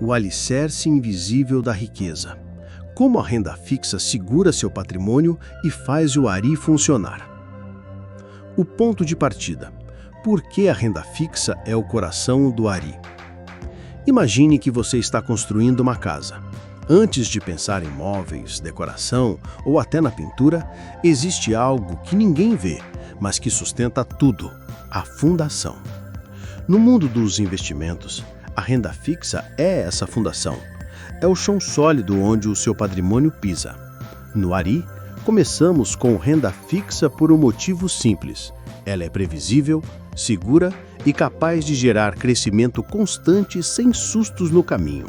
o alicerce invisível da riqueza. Como a renda fixa segura seu patrimônio e faz o ARI funcionar. O ponto de partida. Por que a renda fixa é o coração do ARI? Imagine que você está construindo uma casa. Antes de pensar em móveis, decoração ou até na pintura, existe algo que ninguém vê, mas que sustenta tudo: a fundação. No mundo dos investimentos, a renda fixa é essa fundação. É o chão sólido onde o seu patrimônio pisa. No ARI, começamos com renda fixa por um motivo simples. Ela é previsível, segura e capaz de gerar crescimento constante sem sustos no caminho.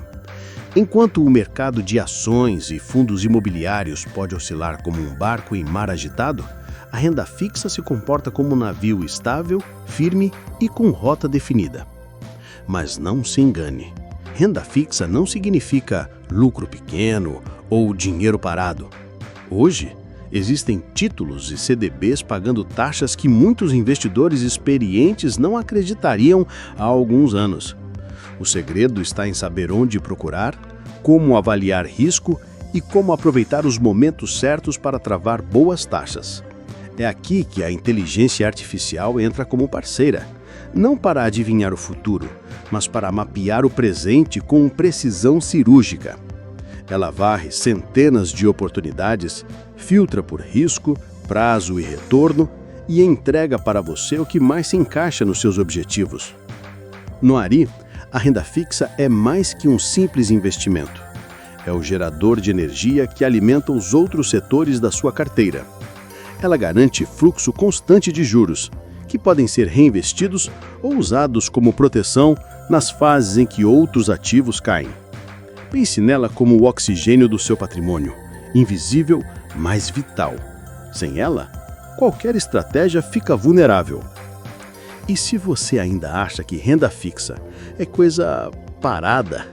Enquanto o mercado de ações e fundos imobiliários pode oscilar como um barco em mar agitado, a renda fixa se comporta como um navio estável, firme e com rota definida. Mas não se engane. Renda fixa não significa lucro pequeno ou dinheiro parado. Hoje, existem títulos e CDBs pagando taxas que muitos investidores experientes não acreditariam há alguns anos. O segredo está em saber onde procurar, como avaliar risco e como aproveitar os momentos certos para travar boas taxas. É aqui que a inteligência artificial entra como parceira, não para adivinhar o futuro, mas para mapear o presente com precisão cirúrgica. Ela varre centenas de oportunidades, filtra por risco, prazo e retorno e entrega para você o que mais se encaixa nos seus objetivos. No ARI, a renda fixa é mais que um simples investimento. É o gerador de energia que alimenta os outros setores da sua carteira. Ela garante fluxo constante de juros, que podem ser reinvestidos ou usados como proteção nas fases em que outros ativos caem. Pense nela como o oxigênio do seu patrimônio, invisível, mas vital. Sem ela, qualquer estratégia fica vulnerável. E se você ainda acha que renda fixa é coisa parada?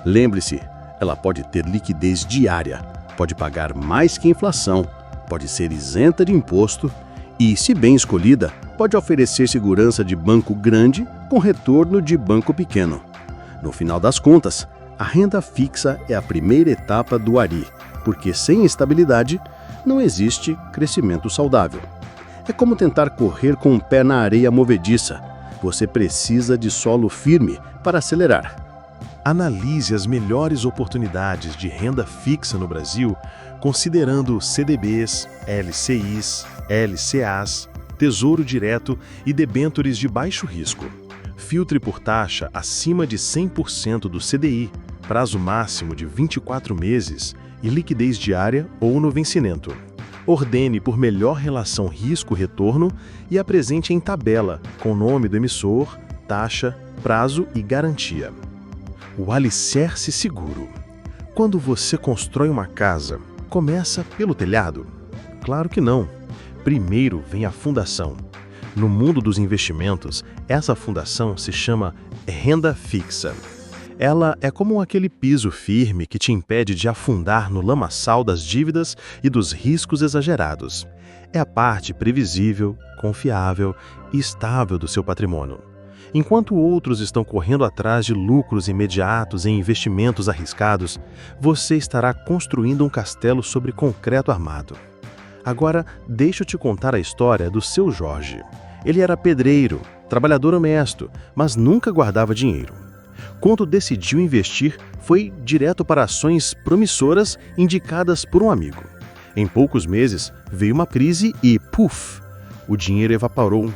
Lembre-se, ela pode ter liquidez diária, pode pagar mais que a inflação, pode ser isenta de imposto e, se bem escolhida, pode oferecer segurança de banco grande com retorno de banco pequeno. No final das contas, a renda fixa é a primeira etapa do ARI, porque sem estabilidade não existe crescimento saudável. É como tentar correr com o pé na areia movediça. Você precisa de solo firme para acelerar. Analise as melhores oportunidades de renda fixa no Brasil, considerando CDBs, LCIs, LCAs, Tesouro Direto e debêntures de baixo risco. Filtre por taxa acima de 100% do CDI, prazo máximo de 24 meses e liquidez diária ou no vencimento. Ordene por melhor relação risco-retorno e apresente em tabela, com nome do emissor, taxa, prazo e garantia. O alicerce seguro. Quando você constrói uma casa, começa pelo telhado? Claro que não. Primeiro vem a fundação. No mundo dos investimentos, essa fundação se chama renda fixa. Ela é como aquele piso firme que te impede de afundar no lamaçal das dívidas e dos riscos exagerados. É a parte previsível, confiável e estável do seu patrimônio. Enquanto outros estão correndo atrás de lucros imediatos em investimentos arriscados, você estará construindo um castelo sobre concreto armado. Agora, deixa eu te contar a história do seu Jorge. Ele era pedreiro, trabalhador honesto, mas nunca guardava dinheiro. Quando decidiu investir, foi direto para ações promissoras indicadas por um amigo. Em poucos meses, veio uma crise e, puf, o dinheiro evaporou.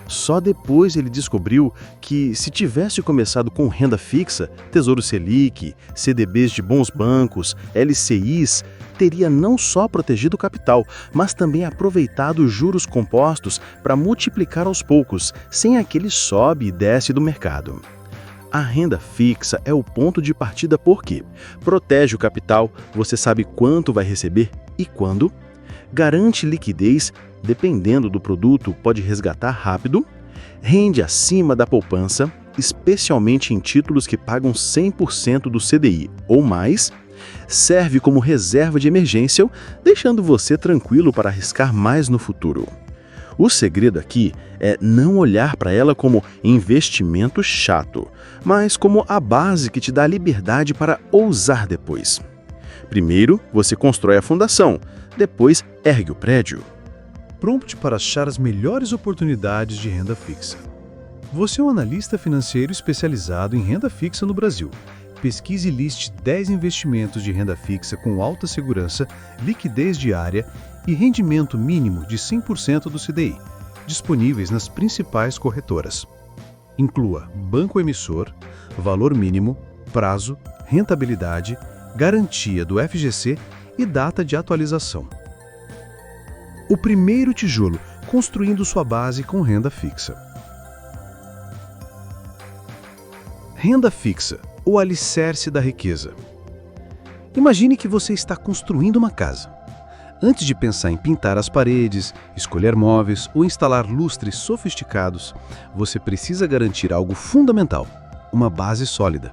Só depois ele descobriu que, se tivesse começado com renda fixa, Tesouro Selic, CDBs de bons bancos, LCIs, teria não só protegido o capital, mas também aproveitado os juros compostos para multiplicar aos poucos, sem aquele sobe e desce do mercado. A renda fixa é o ponto de partida porque protege o capital, você sabe quanto vai receber e quando, garante liquidez, dependendo do produto, pode resgatar rápido, rende acima da poupança, especialmente em títulos que pagam 100% do CDI ou mais, serve como reserva de emergência, deixando você tranquilo para arriscar mais no futuro. O segredo aqui é não olhar para ela como investimento chato, mas como a base que te dá liberdade para ousar depois. Primeiro, você constrói a fundação, depois ergue o prédio. Prompt para achar as melhores oportunidades de renda fixa. Você é um analista financeiro especializado em renda fixa no Brasil. Pesquise e liste 10 investimentos de renda fixa com alta segurança, liquidez diária e rendimento mínimo de 100% do CDI, disponíveis nas principais corretoras. Inclua banco emissor, valor mínimo, prazo, rentabilidade, garantia do FGC e data de atualização. O primeiro tijolo, construindo sua base com renda fixa. Renda fixa, o alicerce da riqueza. Imagine que você está construindo uma casa. Antes de pensar em pintar as paredes, escolher móveis ou instalar lustres sofisticados, você precisa garantir algo fundamental, uma base sólida.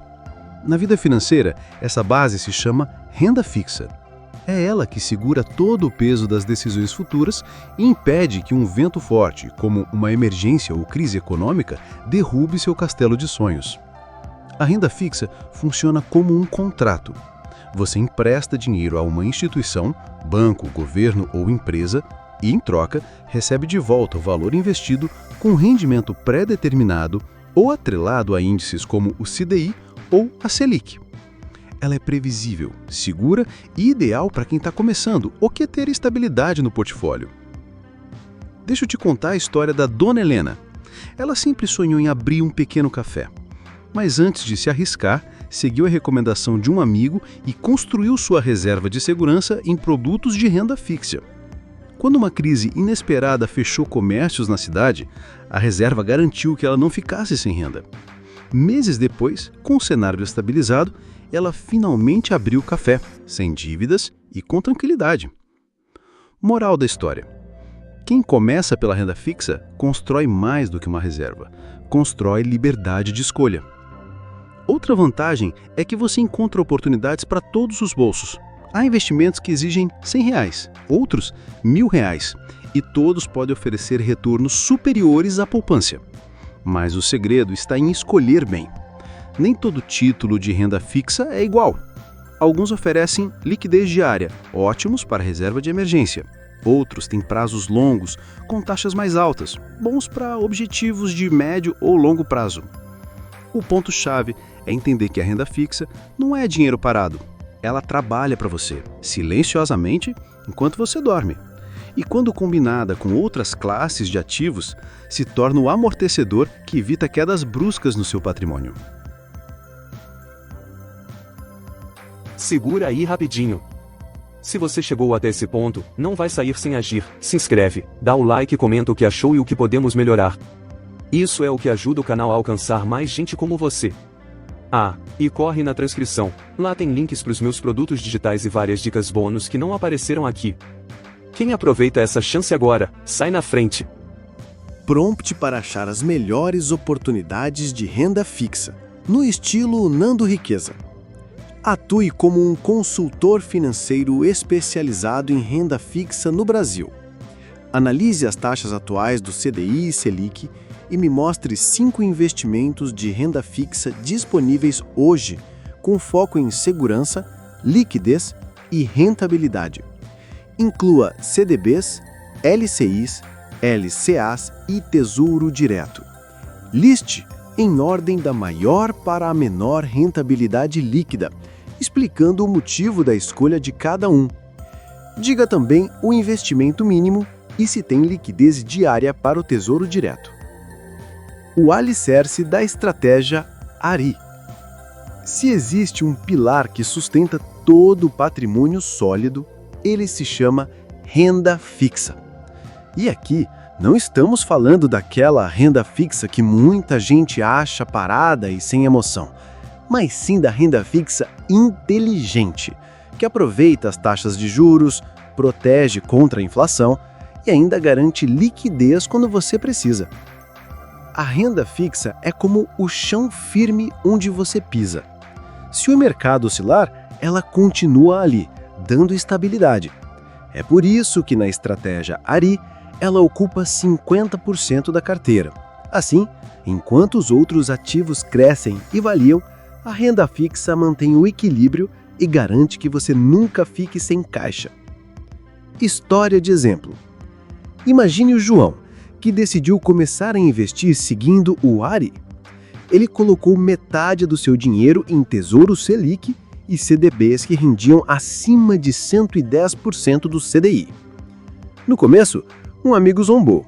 Na vida financeira, essa base se chama renda fixa. É ela que segura todo o peso das decisões futuras e impede que um vento forte, como uma emergência ou crise econômica, derrube seu castelo de sonhos. A renda fixa funciona como um contrato. Você empresta dinheiro a uma instituição, banco, governo ou empresa e, em troca, recebe de volta o valor investido com rendimento pré-determinado ou atrelado a índices como o CDI ou a Selic. Ela é previsível, segura e ideal para quem está começando ou quer ter estabilidade no portfólio. Deixa eu te contar a história da Dona Helena. Ela sempre sonhou em abrir um pequeno café. Mas antes de se arriscar, seguiu a recomendação de um amigo e construiu sua reserva de segurança em produtos de renda fixa. Quando uma crise inesperada fechou comércios na cidade, a reserva garantiu que ela não ficasse sem renda. Meses depois, com o cenário estabilizado, ela finalmente abriu o café, sem dívidas e com tranquilidade. Moral da história: quem começa pela renda fixa constrói mais do que uma reserva, constrói liberdade de escolha. Outra vantagem é que você encontra oportunidades para todos os bolsos. Há investimentos que exigem R$100, outros R$1.000, e todos podem oferecer retornos superiores à poupança. Mas o segredo está em escolher bem. Nem todo título de renda fixa é igual. Alguns oferecem liquidez diária, ótimos para reserva de emergência. Outros têm prazos longos, com taxas mais altas, bons para objetivos de médio ou longo prazo. O ponto-chave é entender que a renda fixa não é dinheiro parado. Ela trabalha para você, silenciosamente, enquanto você dorme. E quando combinada com outras classes de ativos, se torna o amortecedor que evita quedas bruscas no seu patrimônio. Segura aí rapidinho. Se você chegou até esse ponto, não vai sair sem agir. Se inscreve, dá o like e comenta o que achou e o que podemos melhorar. Isso é o que ajuda o canal a alcançar mais gente como você. Ah, e corre na transcrição. Lá tem links para os meus produtos digitais e várias dicas bônus que não apareceram aqui. Quem aproveita essa chance agora, sai na frente. Prompt para achar as melhores oportunidades de renda fixa, no estilo Nando Riqueza. Atue como um consultor financeiro especializado em renda fixa no Brasil. Analise as taxas atuais do CDI e Selic e me mostre 5 investimentos de renda fixa disponíveis hoje, com foco em segurança, liquidez e rentabilidade. Inclua CDBs, LCIs, LCAs e Tesouro Direto. Liste em ordem da maior para a menor rentabilidade líquida, explicando o motivo da escolha de cada um. Diga também o investimento mínimo e se tem liquidez diária para o Tesouro Direto. O alicerce da estratégia ARI. Se existe um pilar que sustenta todo o patrimônio sólido, ele se chama renda fixa. E aqui não estamos falando daquela renda fixa que muita gente acha parada e sem emoção, mas sim da renda fixa inteligente, que aproveita as taxas de juros, protege contra a inflação e ainda garante liquidez quando você precisa. A renda fixa é como o chão firme onde você pisa. Se o mercado oscilar, ela continua ali, dando estabilidade. É por isso que na estratégia ARI ela ocupa 50% da carteira. Assim, enquanto os outros ativos crescem e valiam, a renda fixa mantém o equilíbrio e garante que você nunca fique sem caixa. História de exemplo. Imagine o João, que decidiu começar a investir seguindo o ARI. Ele colocou metade do seu dinheiro em Tesouro Selic e CDBs que rendiam acima de 110% do CDI. No começo, um amigo zombou.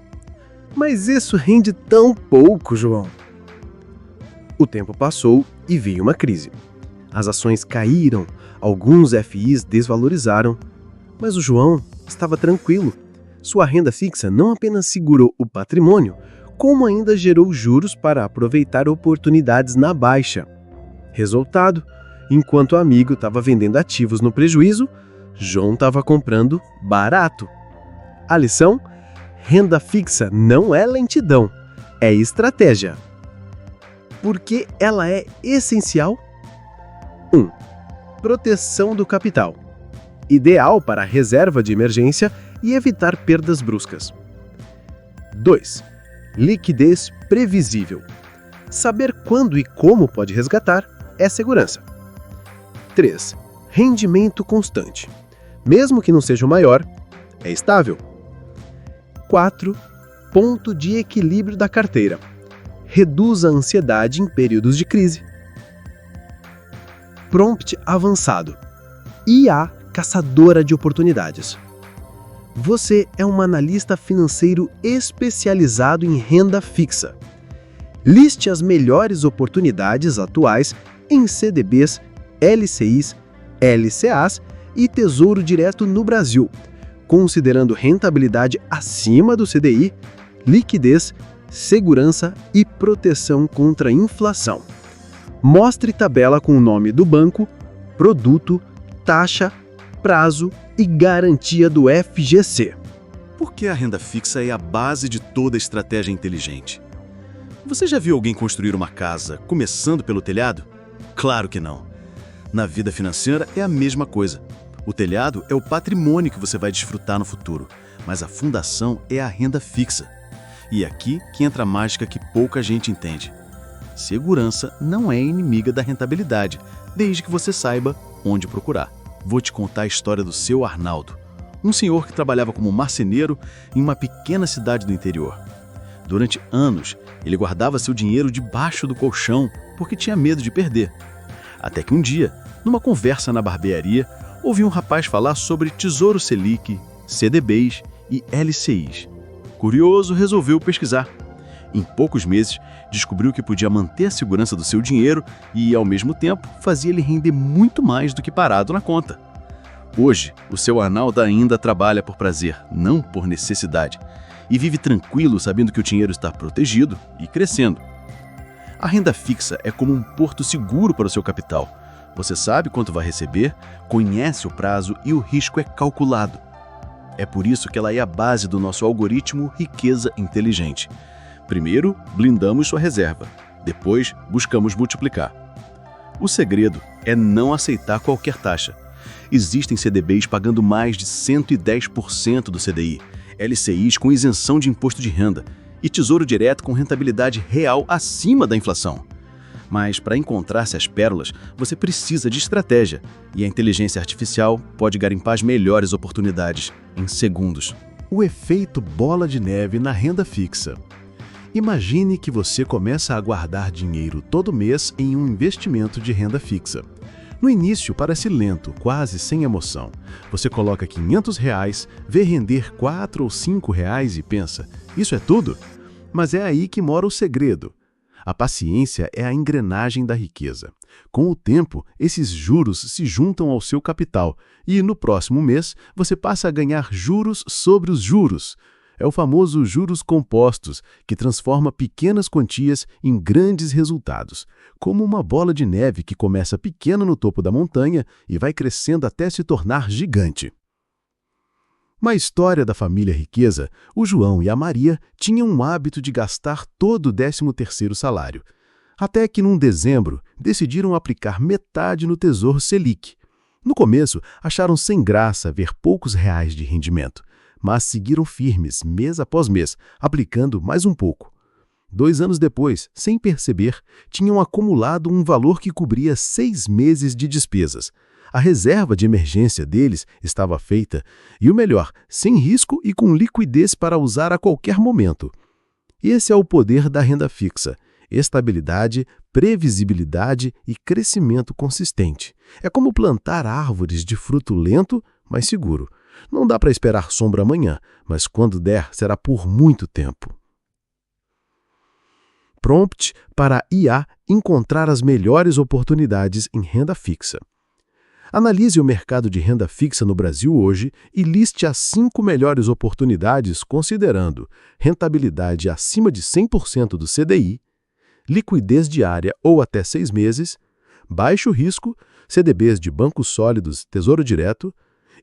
Mas isso rende tão pouco, João. O tempo passou e veio uma crise. As ações caíram, alguns FIs desvalorizaram, mas o João estava tranquilo. Sua renda fixa não apenas segurou o patrimônio, como ainda gerou juros para aproveitar oportunidades na baixa. Resultado, enquanto o amigo estava vendendo ativos no prejuízo, João estava comprando barato. A lição? Renda fixa não é lentidão, é estratégia. Por que ela é essencial? 1. Proteção do capital. Ideal para reserva de emergência e evitar perdas bruscas. 2. Liquidez previsível. Saber quando e como pode resgatar é segurança. 3. Rendimento constante. Mesmo que não seja o maior, é estável. 4. Ponto de equilíbrio da carteira. Reduz a ansiedade em períodos de crise. Prompt avançado. IA caçadora de oportunidades. Você é um analista financeiro especializado em renda fixa. Liste as melhores oportunidades atuais em CDBs, LCIs, LCAs e Tesouro Direto no Brasil, considerando rentabilidade acima do CDI, liquidez, segurança e proteção contra a inflação. Mostre tabela com o nome do banco, produto, taxa, prazo e garantia do FGC. Por que a renda fixa é a base de toda estratégia inteligente? Você já viu alguém construir uma casa começando pelo telhado? Claro que não. Na vida financeira é a mesma coisa. O telhado é o patrimônio que você vai desfrutar no futuro, mas a fundação é a renda fixa. E é aqui que entra a mágica que pouca gente entende. Segurança não é inimiga da rentabilidade, desde que você saiba onde procurar. Vou te contar a história do seu Arnaldo, um senhor que trabalhava como marceneiro em uma pequena cidade do interior. Durante anos, ele guardava seu dinheiro debaixo do colchão porque tinha medo de perder. Até que um dia, numa conversa na barbearia, ouviu um rapaz falar sobre Tesouro Selic, CDBs e LCIs. Curioso, resolveu pesquisar. Em poucos meses, descobriu que podia manter a segurança do seu dinheiro e, ao mesmo tempo, fazia ele render muito mais do que parado na conta. Hoje, o seu Arnaldo ainda trabalha por prazer, não por necessidade, e vive tranquilo sabendo que o dinheiro está protegido e crescendo. A renda fixa é como um porto seguro para o seu capital. Você sabe quanto vai receber, conhece o prazo e o risco é calculado. É por isso que ela é a base do nosso algoritmo Riqueza Inteligente. Primeiro, blindamos sua reserva. Depois, buscamos multiplicar. O segredo é não aceitar qualquer taxa. Existem CDBs pagando mais de 110% do CDI, LCIs com isenção de imposto de renda e Tesouro Direto com rentabilidade real acima da inflação. Mas para encontrar essas pérolas, você precisa de estratégia, e a inteligência artificial pode garimpar as melhores oportunidades em segundos. O efeito bola de neve na renda fixa. Imagine que você começa a guardar dinheiro todo mês em um investimento de renda fixa. No início parece lento, quase sem emoção. Você coloca R$500, vê render R$4 ou R$5 e pensa, isso é tudo? Mas é aí que mora o segredo. A paciência é a engrenagem da riqueza. Com o tempo, esses juros se juntam ao seu capital e, no próximo mês, você passa a ganhar juros sobre os juros. É o famoso juros compostos, que transforma pequenas quantias em grandes resultados, como uma bola de neve que começa pequena no topo da montanha e vai crescendo até se tornar gigante. Na história da família Riqueza, o João e a Maria tinham um hábito de gastar todo o 13º salário. Até que, num dezembro, decidiram aplicar metade no Tesouro Selic. No começo, acharam sem graça ver poucos reais de rendimento. mas seguiram firmes, mês após mês, aplicando mais um pouco. 2 anos depois, sem perceber, tinham acumulado um valor que cobria 6 meses de despesas. A reserva de emergência deles estava feita e, o melhor, sem risco e com liquidez para usar a qualquer momento. Esse é o poder da renda fixa: estabilidade, previsibilidade e crescimento consistente. É como plantar árvores de fruto lento, mas seguro. Não dá para esperar sombra amanhã, mas quando der, será por muito tempo. Prompt para IA encontrar as melhores oportunidades em renda fixa. Analise o mercado de renda fixa no Brasil hoje e liste as 5 melhores oportunidades considerando rentabilidade acima de 100% do CDI, liquidez diária ou até 6 meses, baixo risco, CDBs de bancos sólidos, Tesouro Direto,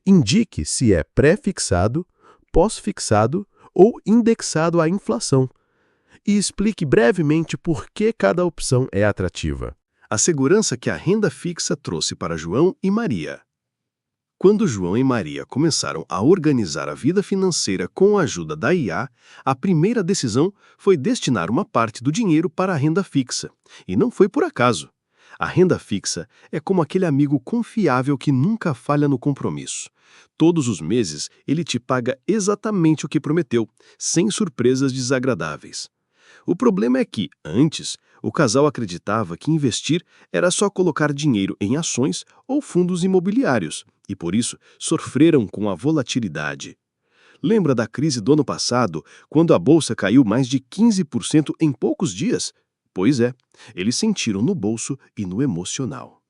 indique se é pré-fixado, pós-fixado ou indexado à inflação. E explique brevemente por que cada opção é atrativa. A segurança que a renda fixa trouxe para João e Maria. Quando João e Maria começaram a organizar a vida financeira com a ajuda da IA, a primeira decisão foi destinar uma parte do dinheiro para a renda fixa. E não foi por acaso. A renda fixa é como aquele amigo confiável que nunca falha no compromisso. Todos os meses, ele te paga exatamente o que prometeu, sem surpresas desagradáveis. O problema é que, antes, o casal acreditava que investir era só colocar dinheiro em ações ou fundos imobiliários, e por isso sofreram com a volatilidade. Lembra da crise do ano passado, quando a bolsa caiu mais de 15% em poucos dias? Pois é, eles sentiram no bolso e no emocional.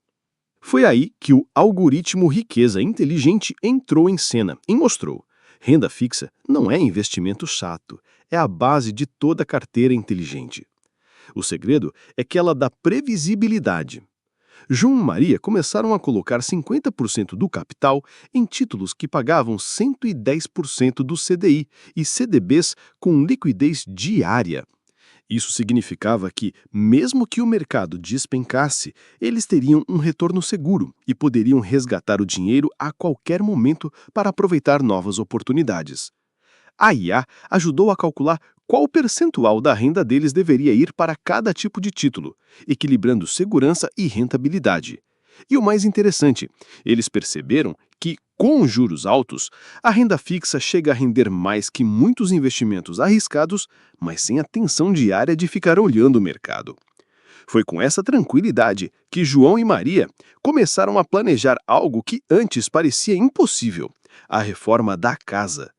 Foi aí que o algoritmo Riqueza Inteligente entrou em cena e mostrou: renda fixa não é investimento chato, é a base de toda carteira inteligente. O segredo é que ela dá previsibilidade. João e Maria começaram a colocar 50% do capital em títulos que pagavam 110% do CDI e CDBs com liquidez diária. Isso significava que, mesmo que o mercado despencasse, eles teriam um retorno seguro e poderiam resgatar o dinheiro a qualquer momento para aproveitar novas oportunidades. A IA ajudou a calcular qual percentual da renda deles deveria ir para cada tipo de título, equilibrando segurança e rentabilidade. E o mais interessante, eles perceberam que, com juros altos, a renda fixa chega a render mais que muitos investimentos arriscados, mas sem a tensão diária de ficar olhando o mercado. Foi com essa tranquilidade que João e Maria começaram a planejar algo que antes parecia impossível: a reforma da casa.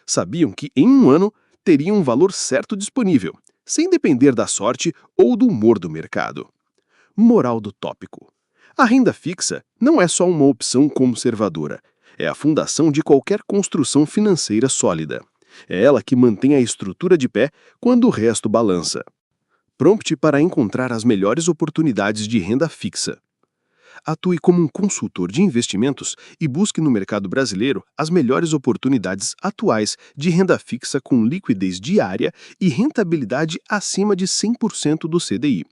Sabiam que, em um ano, teriam um valor certo disponível, sem depender da sorte ou do humor do mercado. Moral do tópico: a renda fixa não é só uma opção conservadora, é a fundação de qualquer construção financeira sólida. É ela que mantém a estrutura de pé quando o resto balança. Prompt para encontrar as melhores oportunidades de renda fixa. Atue como um consultor de investimentos e busque no mercado brasileiro as melhores oportunidades atuais de renda fixa com liquidez diária e rentabilidade acima de 100% do CDI.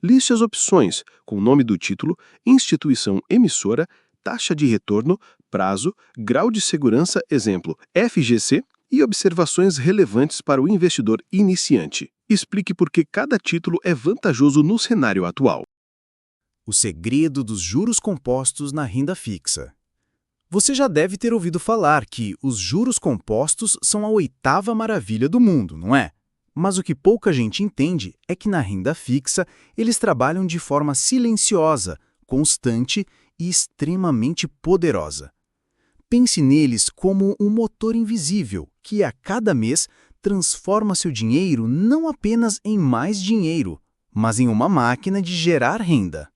Liste as opções com o nome do título, instituição emissora, taxa de retorno, prazo, grau de segurança, exemplo, FGC, e observações relevantes para o investidor iniciante. Explique por que cada título é vantajoso no cenário atual. O segredo dos juros compostos na renda fixa. Você já deve ter ouvido falar que os juros compostos são a 8ª maravilha do mundo, não é? Mas o que pouca gente entende é que na renda fixa eles trabalham de forma silenciosa, constante e extremamente poderosa. Pense neles como um motor invisível que, a cada mês, transforma seu dinheiro não apenas em mais dinheiro, mas em uma máquina de gerar renda.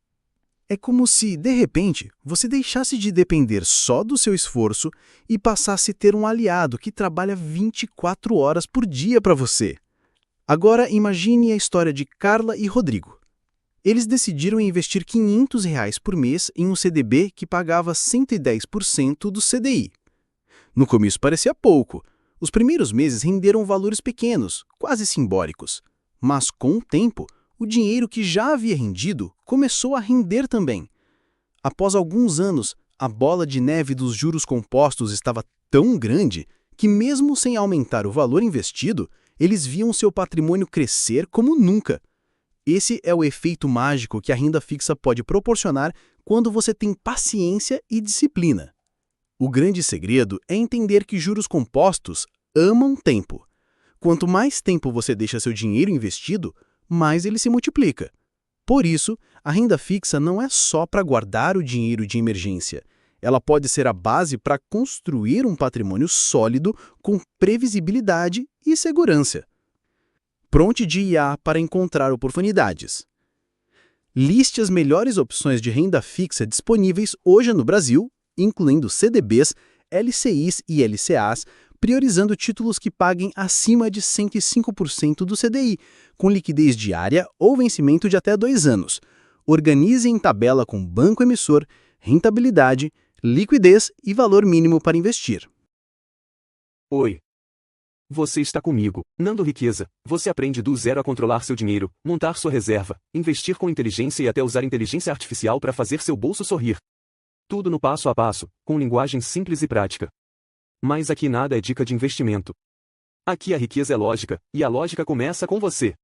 É como se, de repente, você deixasse de depender só do seu esforço e passasse a ter um aliado que trabalha 24 horas por dia para você. Agora imagine a história de Carla e Rodrigo. Eles decidiram investir R$ 500 por mês em um CDB que pagava 110% do CDI. No começo parecia pouco. Os primeiros meses renderam valores pequenos, quase simbólicos. Mas, com o tempo, o dinheiro que já havia rendido começou a render também. Após alguns anos, a bola de neve dos juros compostos estava tão grande que mesmo sem aumentar o valor investido, eles viam seu patrimônio crescer como nunca. Esse é o efeito mágico que a renda fixa pode proporcionar quando você tem paciência e disciplina. O grande segredo é entender que juros compostos amam tempo. Quanto mais tempo você deixa seu dinheiro investido, mais ele se multiplica. Por isso, a renda fixa não é só para guardar o dinheiro de emergência. Ela pode ser a base para construir um patrimônio sólido com previsibilidade e segurança. Pronte de IA para encontrar oportunidades. Liste as melhores opções de renda fixa disponíveis hoje no Brasil, incluindo CDBs, LCIs e LCAs, priorizando títulos que paguem acima de 105% do CDI, com liquidez diária ou vencimento de até 2 anos. Organize em tabela com banco emissor, rentabilidade, liquidez e valor mínimo para investir. Oi. Você está comigo, Nando Riqueza. Você aprende do zero a controlar seu dinheiro, montar sua reserva, investir com inteligência e até usar inteligência artificial para fazer seu bolso sorrir. Tudo no passo a passo, com linguagem simples e prática. Mas aqui nada é dica de investimento. Aqui a riqueza é lógica, e a lógica começa com você.